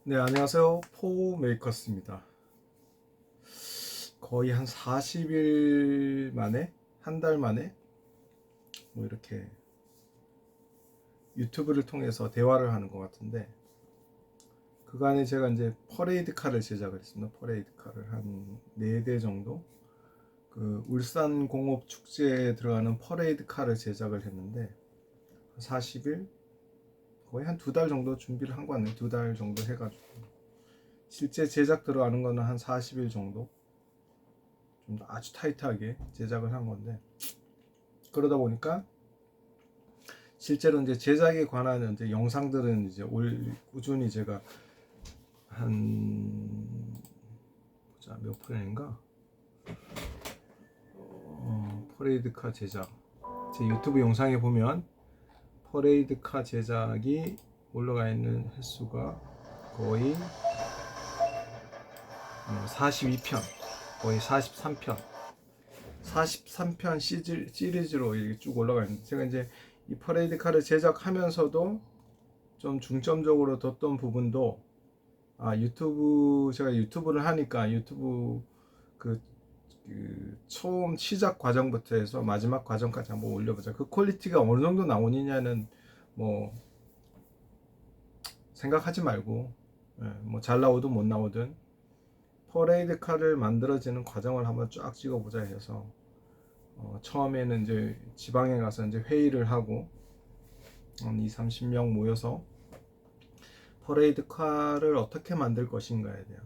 네, 안녕하세요. 포메이커스입니다. 거의 한 40일 만에, 한 달 만에, 뭐 이렇게 유튜브를 통해서 대화를 하는 것 같은데, 그간에 제가 이제 퍼레이드 카를 제작을 했습니다. 퍼레이드 카를 한 4대 정도. 그 울산 공업 축제에 들어가는 퍼레이드 카를 제작을 했는데, 40일? 거의 한 2달 정도 준비를 한 것 같네요. 2달 정도 해가지고. 실제 제작 들어가는 거는 한 40일 정도. 좀 아주 타이트하게 제작을 한 건데, 그러다 보니까 실제로 이제 제작에 관한 이제 영상들은 이제 꾸준히 제가 한 몇 프레임인가 퍼레이드카 제작 제 유튜브 영상에 보면 퍼레이드카 제작이 올라가 있는 횟수가 거의 42편 거의 43편 시리즈로 이렇게 쭉 올라가 있는데, 제가 이제 이 퍼레이드카를 제작하면서도 좀 중점적으로 뒀던 부분도, 제가 유튜브를 하니까 유튜브 그, 처음 시작 과정부터 해서 마지막 과정까지 한번 올려보자. 그 퀄리티가 어느 정도 나오느냐는 뭐 생각하지 말고, 뭐 잘 나오든 못 나오든 퍼레이드 카를 만들어지는 과정을 한번 쫙 찍어보자 해서, 처음에는 이제 지방에 가서 이제 회의를 하고 한 2, 30명 모여서 퍼레이드 카를 어떻게 만들 것인가에 대한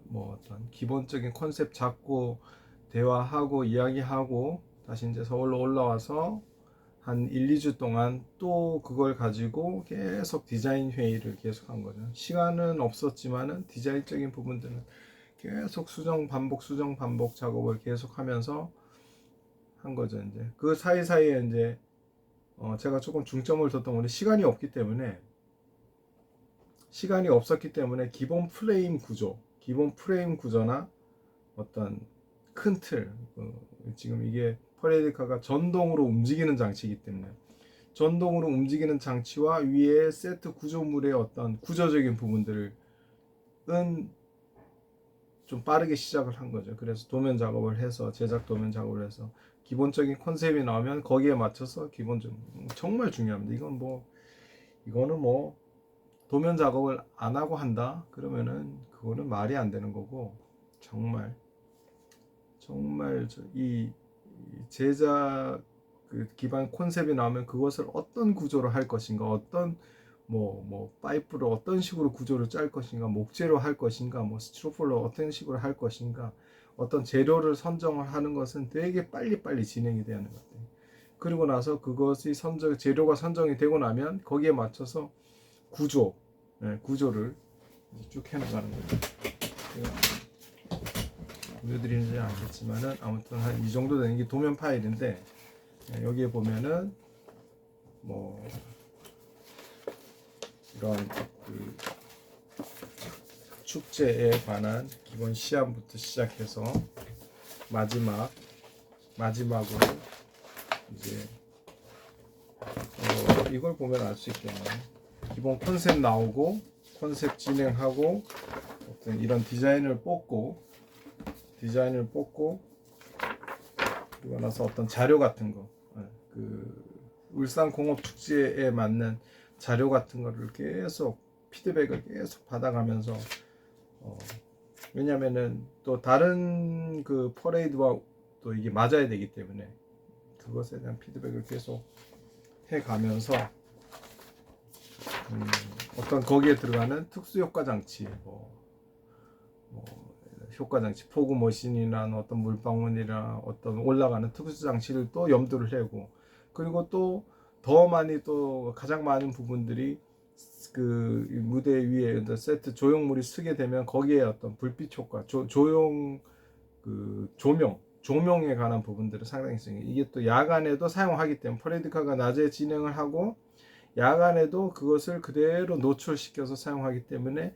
뭐 어떤 기본적인 컨셉 잡고 대화하고 이야기하고 다시 이제 서울로 올라와서 한 1, 2주 동안 또 그걸 가지고 계속 디자인 회의를 계속 한 거죠. 시간은 없었지만은 디자인적인 부분들은 계속 수정 반복 작업을 계속 하면서 한 거죠. 이제 그 사이사이에 이제 제가 조금 중점을 뒀던 건 시간이 없었기 때문에 기본 프레임 구조나 어떤 큰 틀, 지금 이게 퍼레이드카가 전동으로 움직이는 장치이기 때문에 전동으로 움직이는 장치와 위에 세트 구조물의 어떤 구조적인 부분들은 좀 빠르게 시작을 한 거죠. 그래서 도면 작업을 해서 제작 도면 작업을 해서 기본적인 컨셉이 나오면 거기에 맞춰서 기본적으로 정말 중요합니다. 이거는 뭐 도면 작업을 안 하고 한다 그러면은 그거는 말이 안 되는 거고, 정말 이 제작 그 기반 콘셉트이 나오면 그것을 어떤 구조로 할 것인가, 어떤 파이프로 어떤 식으로 구조를 짤 것인가, 목재로 할 것인가, 뭐 스티로폴로 어떤 식으로 할 것인가, 어떤 재료를 선정을 하는 것은 되게 빨리빨리 진행이 되는 것 같아요. 그리고 나서 그것이 재료가 선정이 되고 나면 거기에 맞춰서 구조를 쭉 해나가는 거죠. 보여드리는지 않겠지만은 아무튼 한 이 정도 되는 게 도면 파일인데, 여기에 보면은 뭐 이런 그 축제에 관한 기본 시안부터 시작해서 마지막으로 이제 이걸 보면 알 수 있겠네요. 기본 컨셉 나오고 컨셉 진행하고 어떤 이런 디자인을 뽑고 그리고 나서 어떤 자료 같은 거, 그 울산 공업 축제에 맞는 자료 같은 거를 계속 피드백을 계속 받아가면서, 왜냐면은 또 다른 그 퍼레이드와 또 이게 맞아야 되기 때문에 그것에 대한 피드백을 계속 해가면서, 어떤 거기에 들어가는 특수 효과 장치, 뭐 효과 장치, 포구 머신이나 어떤 물방울이나 어떤 올라가는 특수 장치를 또 염두를 해고, 그리고 또 더 많이 또 가장 많은 부분들이 그 무대 위에 세트 조형물이 쓰게 되면 거기에 어떤 불빛 효과, 조용 그 조명에 관한 부분들을 상당히 쓰는 게, 이게 또 야간에도 사용하기 때문에 퍼레이드카가 낮에 진행을 하고 야간에도 그것을 그대로 노출시켜서 사용하기 때문에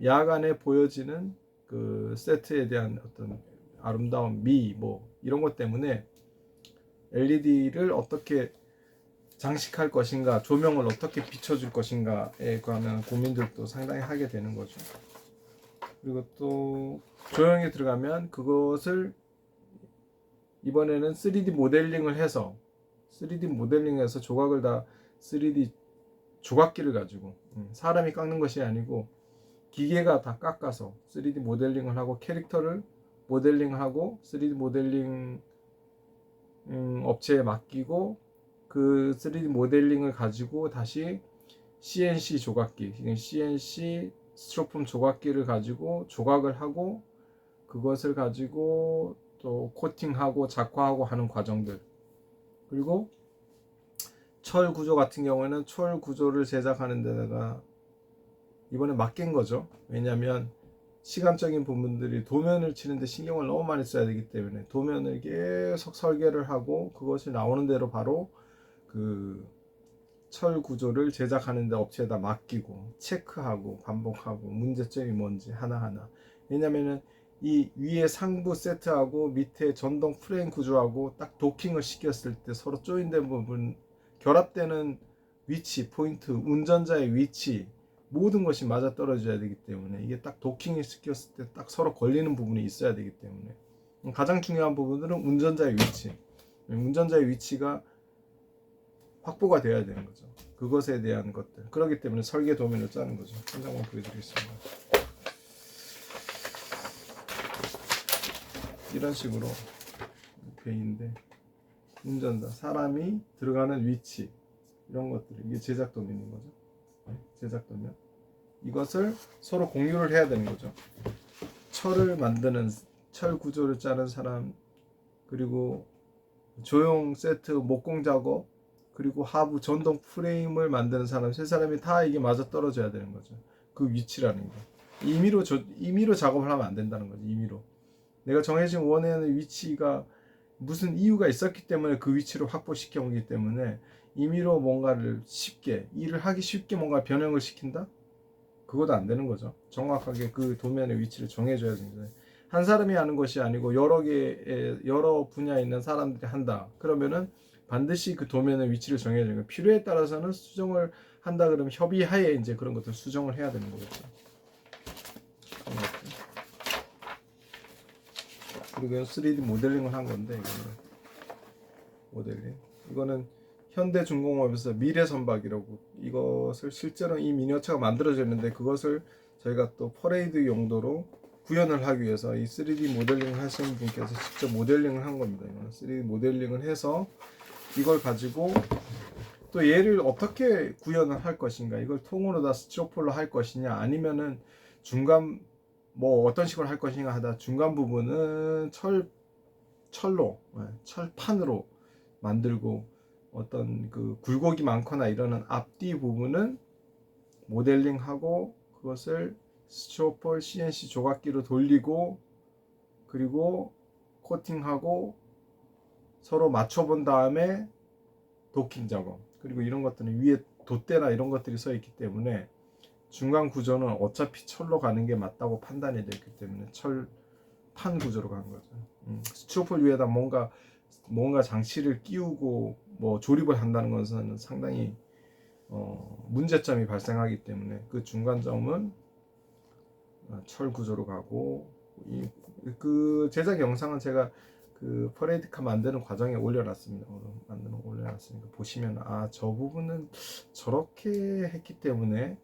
야간에 보여지는 그 세트에 대한 어떤 아름다움, 미, 뭐 이런 것 때문에 LED를 어떻게 장식할 것인가, 조명을 어떻게 비춰줄 것인가에 관한 고민들도 상당히 하게 되는 거죠. 그리고 또 조형에 들어가면 그것을 이번에는 3D 모델링을 해서 조각을 다 3D 조각기를 가지고 사람이 깎는 것이 아니고 기계가 다 깎아서 3D 모델링을 하고 캐릭터를 모델링을 하고 3D 모델링 업체에 맡기고 그 3D 모델링을 가지고 다시 CNC 조각기, CNC 스티로폼 조각기를 가지고 조각을 하고 그것을 가지고 또 코팅하고 작화하고 하는 과정들. 그리고 철 구조 같은 경우에는 철 구조를 제작하는 데다가 이번에 맡긴 거죠. 왜냐하면 시간적인 부분들이 도면을 치는데 신경을 너무 많이 써야 되기 때문에 도면을 계속 설계를 하고 그것이 나오는 대로 바로 그 철 구조를 제작하는 데 업체에다 맡기고 체크하고 반복하고 문제점이 뭔지 하나하나. 왜냐면은 이 위에 상부 세트하고 밑에 전동 프레임 구조하고 딱 도킹을 시켰을 때 서로 조인된 부분, 결합되는 위치, 포인트, 운전자의 위치, 모든 것이 맞아 떨어져야 되기 때문에 이게 딱 도킹이 시켰을 때 딱 서로 걸리는 부분이 있어야 되기 때문에 가장 중요한 부분들은 운전자의 위치가 확보가 되어야 되는 거죠. 그것에 대한 것들. 그렇기 때문에 설계 도면을 짜는 거죠. 한 장만 보여드리겠습니다. 이런 식으로 배인데 운전자, 사람이 들어가는 위치, 이런 것들, 이게 제작 도면인 거죠. 제작 도면. 이것을 서로 공유를 해야 되는 거죠. 철을 만드는, 철 구조를 짜는 사람, 그리고 조형 세트 목공 작업, 그리고 하부 전동 프레임을 만드는 사람, 세 사람이 다 이게 맞아 떨어져야 되는 거죠. 그 위치라는 거. 임의로 작업을 하면 안 된다는 거죠. 임의로. 내가 정해진 원하는 위치가 무슨 이유가 있었기 때문에 그 위치를 확보시켜 오기 때문에 임의로 뭔가를 쉽게, 일을 하기 쉽게 뭔가 변형을 시킨다? 그것도 안 되는 거죠. 정확하게 그 도면의 위치를 정해줘야 됩니다. 한 사람이 하는 것이 아니고 여러 분야에 있는 사람들이 한다. 그러면은 반드시 그 도면의 위치를 정해야 되는 거예요. 필요에 따라서는 수정을 한다 그러면 협의하에 이제 그런 것들 수정을 해야 되는 거겠죠. 그리고 3D 모델링을 한 건데 이거는 모델링. 이거는 현대중공업에서 미래선박이라고, 이것을 실제로 이 미니어처가 만들어졌는데 그것을 저희가 또 퍼레이드 용도로 구현을 하기 위해서 이 3D 모델링을 하시는 분께서 직접 모델링을 한 겁니다. 3D 모델링을 해서 이걸 가지고 또 얘를 어떻게 구현을 할 것인가, 이걸 통으로 다 스티로폴로 할 것이냐, 아니면은 중간 뭐 어떤 식으로 할 것인가 하다 중간 부분은 철판으로 만들고 어떤 그 굴곡이 많거나 이러는 앞뒤 부분은 모델링하고 그것을 스티로폴 CNC 조각기로 돌리고 그리고 코팅하고 서로 맞춰본 다음에 도킹 작업, 그리고 이런 것들은 위에 돛대나 이런 것들이 써 있기 때문에 중간 구조는 어차피 철로 가는 게 맞다고 판단이 됐기 때문에 철판 구조로 간 거죠. 스티로폴 위에다 뭔가 장치를 끼우고 뭐 조립을 한다는 것은 상당히 문제점이 발생하기 때문에 그 중간점은 철 구조로 가고, 그 제작 영상은 제가 그 퍼레이드카 만드는 과정에 올려놨습니다. 올려놨으니까 보시면 저 부분은 저렇게 했기 때문에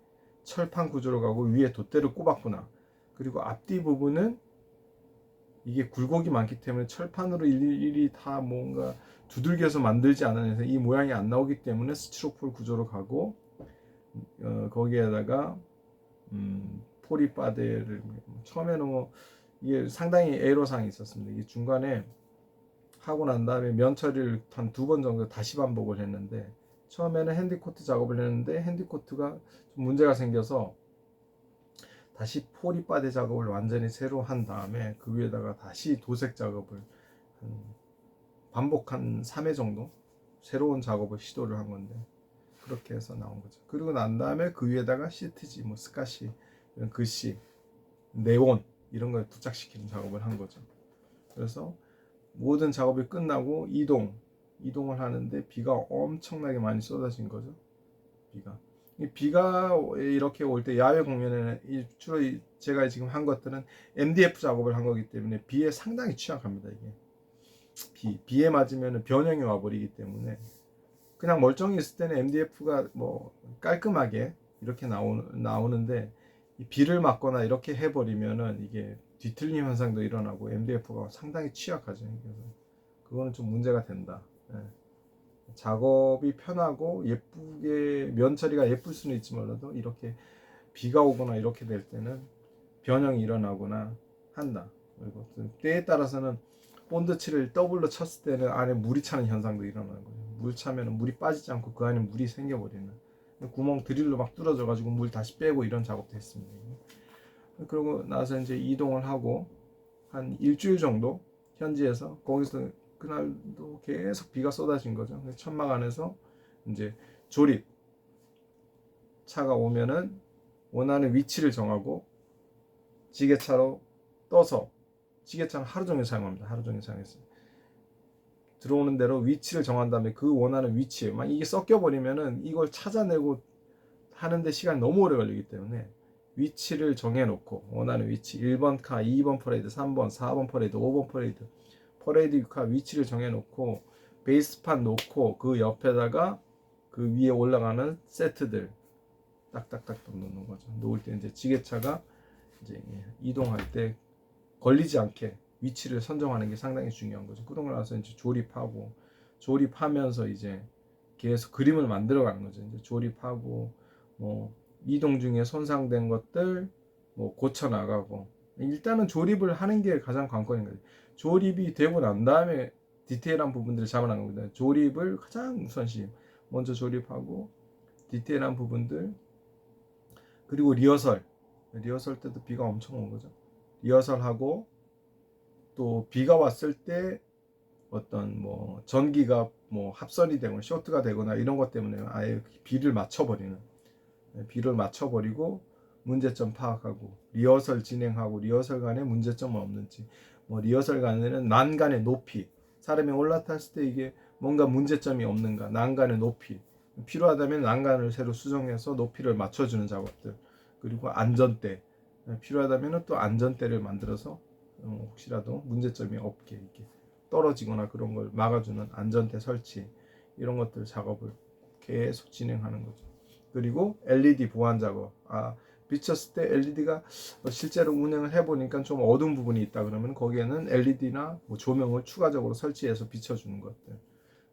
철판 구조로 가고 위에 돛대를 꼽았구나. 그리고 앞뒤 부분은 이게 굴곡이 많기 때문에 철판으로 일일이 다 뭔가 두들겨서 만들지 않아서 이 모양이 안 나오기 때문에 스티로폴 구조로 가고, 거기에다가 포리바데를 처음에는 뭐 이게 상당히 애로사항이 있었습니다. 이게 중간에 하고 난 다음에 면 처리를 한 2번 정도 다시 반복을 했는데, 처음에는 핸디코트 작업을 했는데 핸디코트가 좀 문제가 생겨서 다시 포리바데 작업을 완전히 새로 한 다음에 그 위에다가 다시 도색 작업을 반복 한 3회 정도 새로운 작업을 시도를 한 건데 그렇게 해서 나온 거죠. 그리고 난 다음에 그 위에다가 시트지, 뭐 스카시, 이런 글씨, 네온 이런 걸 부착시키는 작업을 한 거죠. 그래서 모든 작업이 끝나고 이동 이동을 하는데 비가 엄청나게 많이 쏟아진 거죠. 비가 이렇게 올 때 야외 공연에는 주로 제가 지금 한 것들은 MDF 작업을 한 거기 때문에 비에 상당히 취약합니다. 이게 비에 맞으면 변형이 와버리기 때문에 그냥 멀쩡히 있을 때는 MDF가 뭐 깔끔하게 이렇게 나오는데 비를 맞거나 이렇게 해버리면은 이게 뒤틀림 현상도 일어나고 MDF가 상당히 취약하죠. 그래서 그거는 좀 문제가 된다. 예. 작업이 편하고 예쁘게 면 처리가 예쁠 수는 있지만도 이렇게 비가 오거나 이렇게 될 때는 변형이 일어나거나 한다. 그리고 때에 따라서는 본드칠을 더블로 쳤을 때는 안에 물이 차는 현상도 일어나는 거예요. 물 차면 물이 빠지지 않고 그 안에 물이 생겨버리는, 구멍 드릴로 막 뚫어져 가지고 물 다시 빼고 이런 작업도 했습니다. 그러고 나서 이제 이동을 하고 한 일주일 정도 현지에서, 거기서 그날도 계속 비가 쏟아진 거죠. 천막 안에서 이제 조립, 차가 오면은 원하는 위치를 정하고 지게차로 떠서, 지게차는 하루 종일 사용합니다. 하루 종일 사용했어요. 들어오는 대로 위치를 정한 다음에 그 원하는 위치에, 막 이게 섞여 버리면은 이걸 찾아내고 하는데 시간이 너무 오래 걸리기 때문에 위치를 정해놓고, 원하는 위치 1번 카, 2번 퍼레이드, 3번, 4번 퍼레이드, 5번 퍼레이드, 퍼레이드 카 위치를 정해놓고 베이스판 놓고 그 옆에다가 그 위에 올라가는 세트들 딱딱딱 놓는 거죠. 놓을 때 이제 지게차가 이제 이동할 때 걸리지 않게 위치를 선정하는 게 상당히 중요한 거죠. 그러고 나서 이제 조립하면서 이제 계속 그림을 만들어가는 거죠. 이제 조립하고 뭐 이동 중에 손상된 것들 뭐 고쳐 나가고, 일단은 조립을 하는 게 가장 관건인 거예요. 조립이 되고 난 다음에 디테일한 부분들을 잡아나가는 겁니다. 조립을 가장 우선시 먼저 조립하고 디테일한 부분들, 그리고 리허설 때도 비가 엄청 온 거죠. 리허설하고 또 비가 왔을 때 어떤 뭐 전기가 뭐 합선이 되거나 쇼트가 되거나 이런 것 때문에 아예 비를 맞춰버리고 문제점 파악하고 리허설 진행하고, 리허설 간에 문제점은 없는지, 뭐 리허설 간에는 난간의 높이, 사람이 올라탔을 때 이게 뭔가 문제점이 없는가, 난간의 높이, 필요하다면 난간을 새로 수정해서 높이를 맞춰주는 작업들, 그리고 안전대, 필요하다면 또 안전대를 만들어서 혹시라도 문제점이 없게 이렇게 떨어지거나 그런 걸 막아주는 안전대 설치, 이런 것들 작업을 계속 진행하는 거죠. 그리고 LED 보완 작업, 비쳤을 때 LED가 실제로 운행을 해보니까 좀 어두운 부분이 있다 그러면 거기에는 LED나 뭐 조명을 추가적으로 설치해서 비춰주는 것들,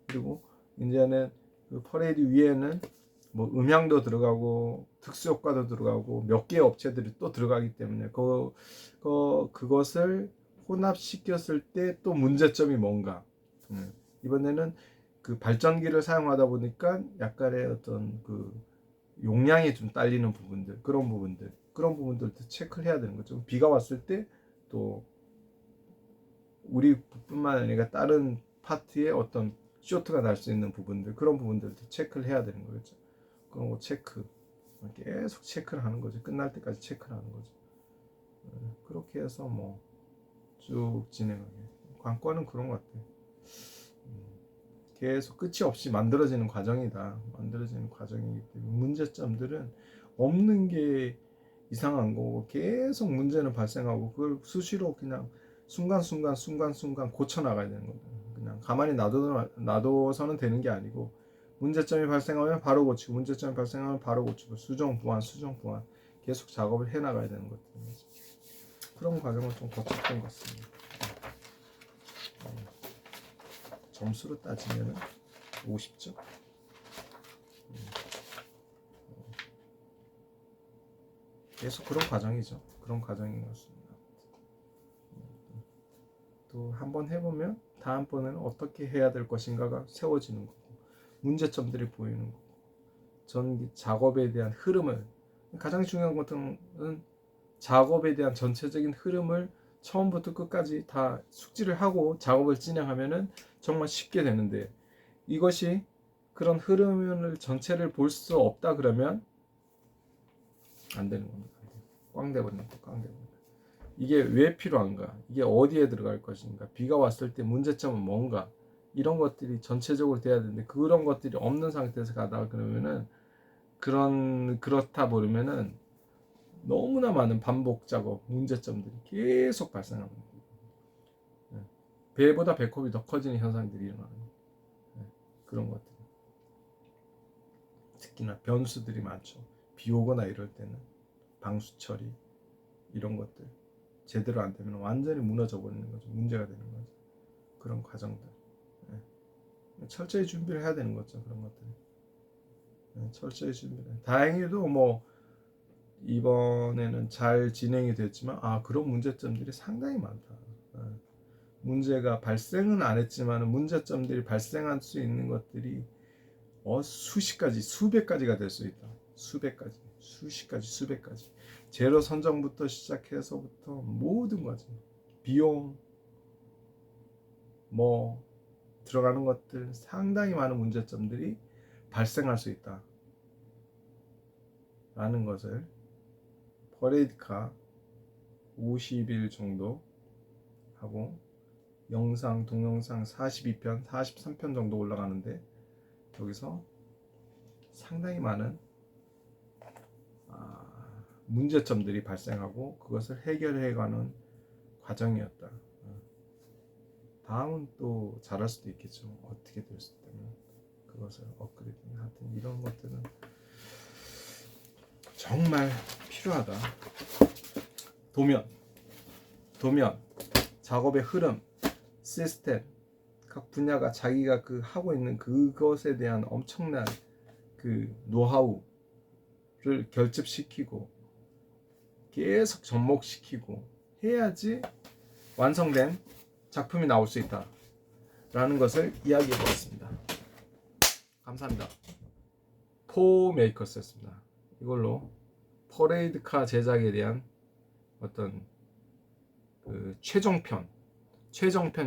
그리고 이제는 그 퍼레이드 위에는 뭐 음향도 들어가고 특수효과도 들어가고 몇 개의 업체들이 또 들어가기 때문에 그것을 혼합시켰을 때 또 문제점이 뭔가, 이번에는 그 발전기를 사용하다 보니까 약간의 어떤 그 용량이 좀 딸리는 부분들, 그런 부분들도 체크를 해야 되는 거죠. 비가 왔을 때 또 우리뿐만 아니라 다른 파트에 어떤 쇼트가 날 수 있는 부분들, 그런 부분들도 체크를 해야 되는 거겠죠. 그런 거 계속 체크를 하는 거죠. 끝날 때까지 체크를 하는 거죠. 그렇게 해서 뭐 쭉 진행하게. 관건은 그런 것 같아요. 계속 끝이 없이 만들어지는 과정이다. 만들어지는 과정이기 때문에 문제점들은 없는 게 이상한 거고, 계속 문제는 발생하고 그걸 수시로 그냥 순간순간 고쳐 나가야 되는 거죠. 그냥 가만히 놔둬서는 되는 게 아니고, 문제점이 발생하면 바로 고치고, 문제점이 발생하면 바로 고치고, 수정 보완 계속 작업을 해 나가야 되는 것들이죠. 그런 과정을 좀 거쳤던 것 같습니다. 점수로 따지면 50점? 계속 그런 과정이죠. 그런 과정인 것 같습니다. 또 한번 해보면 다음번에는 어떻게 해야 될 것인가가 세워지는 거고, 문제점들이 보이는 거고, 전 작업에 대한 흐름을, 가장 중요한 것은 작업에 대한 전체적인 흐름을 처음부터 끝까지 다 숙지를 하고 작업을 진행하면은 정말 쉽게 되는데, 이것이 그런 흐름을 전체를 볼 수 없다 그러면 안 되는 겁니다. 꽝 돼버립니다. 이게 왜 필요한가? 이게 어디에 들어갈 것인가? 비가 왔을 때 문제점은 뭔가? 이런 것들이 전체적으로 돼야 되는데 그런 것들이 없는 상태에서 가다가 그러면은 그렇다 보면은 너무나 많은 반복 작업, 문제점들이 계속 발생합니다. 배보다 배꼽이 더 커지는 현상들이 일어나는 그런 것들. 특히나 변수들이 많죠. 비 오거나 이럴 때는 방수 처리 이런 것들 제대로 안 되면 완전히 무너져 버리는 거죠. 문제가 되는 거죠. 그런 과정들. 철저히 준비를 해야 되는 거죠. 그런 것들. 철저히 준비를. 다행히도 뭐 이번에는 잘 진행이 됐지만 그런 문제점들이 상당히 많다. 문제가 발생은 안 했지만 문제점들이 발생할 수 있는 것들이 수십 가지, 수백 가지가 될 수 있다. 수백 가지, 수십 가지, 수백 가지. 재료 선정부터 시작해서부터 모든 거지. 비용, 뭐 들어가는 것들 상당히 많은 문제점들이 발생할 수 있다. 라는 것을 퍼레이드카 50일 정도 하고 영상, 동영상 42편, 43편 정도 올라가는데 여기서 상당히 많은 문제점들이 발생하고 그것을 해결해가는 과정이었다. 다음은 또 잘할 수도 있겠죠. 어떻게 될 수도 있다면 그것을 업그레이딩 하여튼 이런 것들은 정말 필요하다. 도면 작업의 흐름 시스템 각 분야가 자기가 하고 있는 그것에 대한 엄청난 노하우를 결집시키고 계속 접목시키고 해야지 완성된 작품이 나올 수 있다 라는 것을 이야기해 보았습니다. 감사합니다. 포메이커스였습니다. 이걸로 퍼레이드카 제작에 대한 어떤 최종편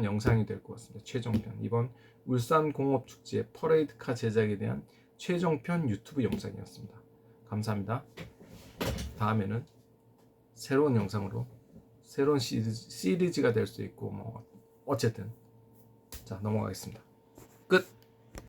영상이 될 것 같습니다. 최종편 이번 울산공업축제 퍼레이드카 제작에 대한 최종편 유튜브 영상이었습니다. 감사합니다. 다음에는 새로운 영상으로 새로운 시리즈가 될 수 있고 뭐 어쨌든 자 넘어가겠습니다. 끝.